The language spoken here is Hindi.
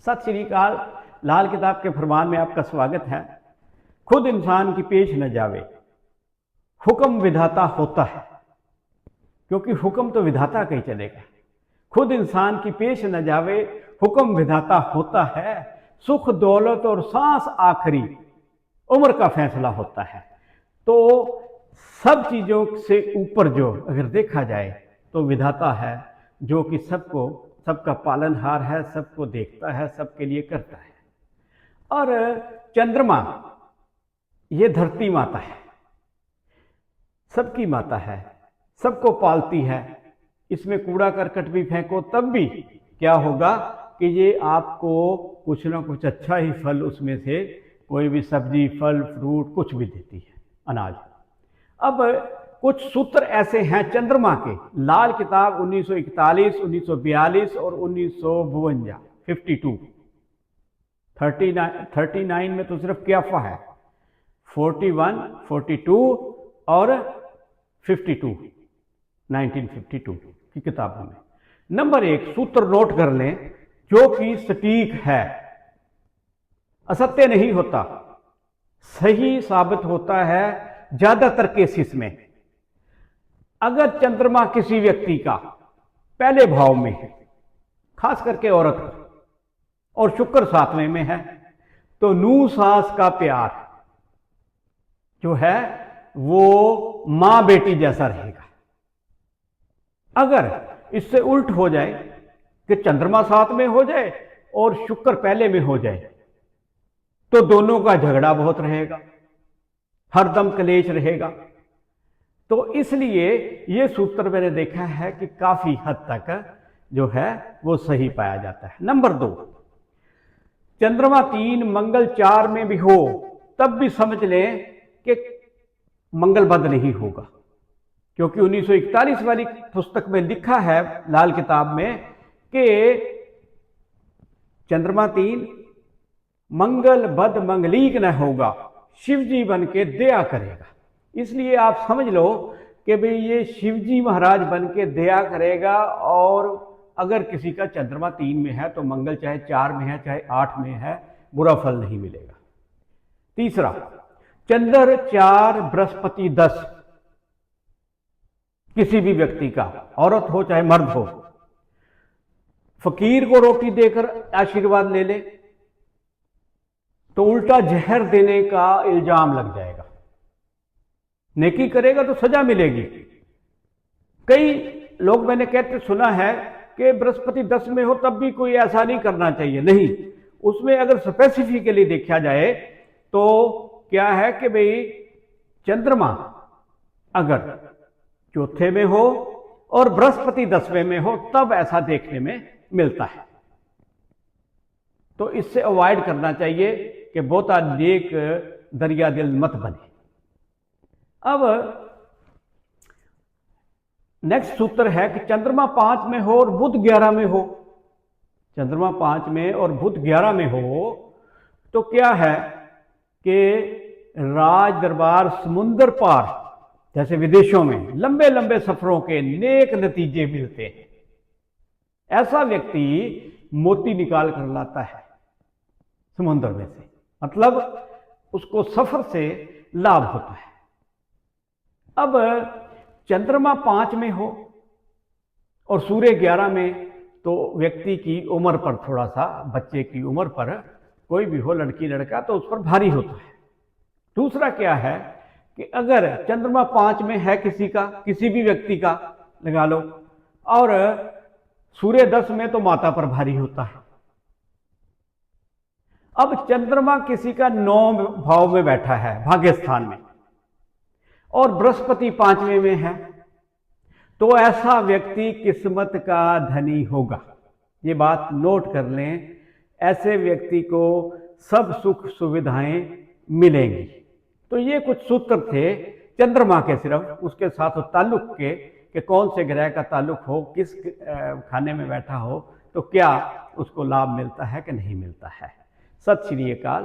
सत श्री अकाल। लाल किताब के फरमान में आपका स्वागत है। खुद इंसान की पेश न जावे, हुक्म विधाता होता है, क्योंकि हुक्म तो विधाता का ही चलेगा। खुद इंसान की पेश न जावे, हुक्म विधाता होता है। सुख दौलत और सांस आखिरी, उम्र का फैसला होता है। तो सब चीज़ों से ऊपर जो अगर देखा जाए तो विधाता है, जो कि सबका पालनहार है, सबको देखता है, सबके लिए करता है। और चंद्रमा ये धरती माता है, सबकी माता है, सबको पालती है। इसमें कूड़ा करकट भी फेंको तब भी क्या होगा कि ये आपको कुछ ना कुछ अच्छा ही फल, उसमें से कोई भी सब्जी, फल, फ्रूट कुछ भी देती है, अनाज। अब कुछ सूत्र ऐसे हैं चंद्रमा के। लाल किताब 1941, 1942 और 1952, 52, 39 में तो सिर्फ क्याफा है, 41, 42 और 52, 1952 की किताबों में। नंबर 1 सूत्र नोट कर लें, जो कि सटीक है, असत्य नहीं होता, सही साबित होता है ज्यादातर केसेस में। अगर चंद्रमा किसी व्यक्ति का पहले भाव में है, खास करके औरत का, और शुक्र 7वें में है, तो नूह सास का प्यार जो है वो मां बेटी जैसा रहेगा। अगर इससे उल्ट हो जाए कि चंद्रमा 7 में हो जाए और शुक्र पहले में हो जाए, तो दोनों का झगड़ा बहुत रहेगा, हरदम कलेश रहेगा। तो इसलिए ये सूत्र मैंने देखा है कि काफी हद तक जो है वो सही पाया जाता है। नंबर 2, चंद्रमा 3 मंगल 4 में भी हो तब भी समझ लें कि मंगल बद नहीं होगा, क्योंकि 1941 वाली पुस्तक में लिखा है, लाल किताब में, कि चंद्रमा 3 मंगल बद मंगलीक न होगा, शिवजी बन के दया करेगा। इसलिए आप समझ लो कि भाई ये शिवजी महाराज बन के दया करेगा। और अगर किसी का चंद्रमा 3 में है तो मंगल चाहे 4 में है चाहे 8 में है, बुरा फल नहीं मिलेगा। तीसरा, चंद्र 4 बृहस्पति 10 किसी भी व्यक्ति का, औरत हो चाहे मर्द हो, फकीर को रोटी देकर आशीर्वाद ले ले तो उल्टा जहर देने का इल्जाम लग जाएगा। नेकी करेगा तो सजा मिलेगी। कई लोग मैंने कहते सुना है कि बृहस्पति 10 में हो तब भी कोई ऐसा नहीं करना चाहिए। नहीं, उसमें अगर स्पेसिफिकली देखा जाए तो क्या है कि भाई चंद्रमा अगर 4 में हो और बृहस्पति 10वें में हो तब ऐसा देखने में मिलता है। तो इससे अवॉइड करना चाहिए कि बहुता नेक दरिया दिल मत बने। अब नेक्स्ट सूत्र है कि चंद्रमा 5 में हो और बुध 11 में हो। चंद्रमा 5 में और बुध 11 में हो तो क्या है कि राज दरबार, समुंदर पार, जैसे विदेशों में लंबे लंबे सफरों के नेक नतीजे मिलते हैं। ऐसा व्यक्ति मोती निकाल कर लाता है समुद्र में से, मतलब उसको सफर से लाभ होता है। अब चंद्रमा 5 में हो और सूर्य 11 में, तो व्यक्ति की उम्र पर थोड़ा सा, बच्चे की उम्र पर, कोई भी हो, लड़की लड़का, तो उस पर भारी होता है। दूसरा क्या है कि अगर चंद्रमा 5 में है किसी का, किसी भी व्यक्ति का लगा लो, और सूर्य 10 में, तो माता पर भारी होता है। अब चंद्रमा किसी का 9 भाव में बैठा है, भाग्य स्थान में, और बृहस्पति 5वें में है, तो ऐसा व्यक्ति किस्मत का धनी होगा। ये बात नोट कर लें, ऐसे व्यक्ति को सब सुख सुविधाएं मिलेंगी। तो ये कुछ सूत्र थे चंद्रमा के, सिर्फ उसके साथ ताल्लुक के, कि कौन से ग्रह का ताल्लुक हो, किस खाने में बैठा हो, तो क्या उसको लाभ मिलता है कि नहीं मिलता है। सत श्री अकाल।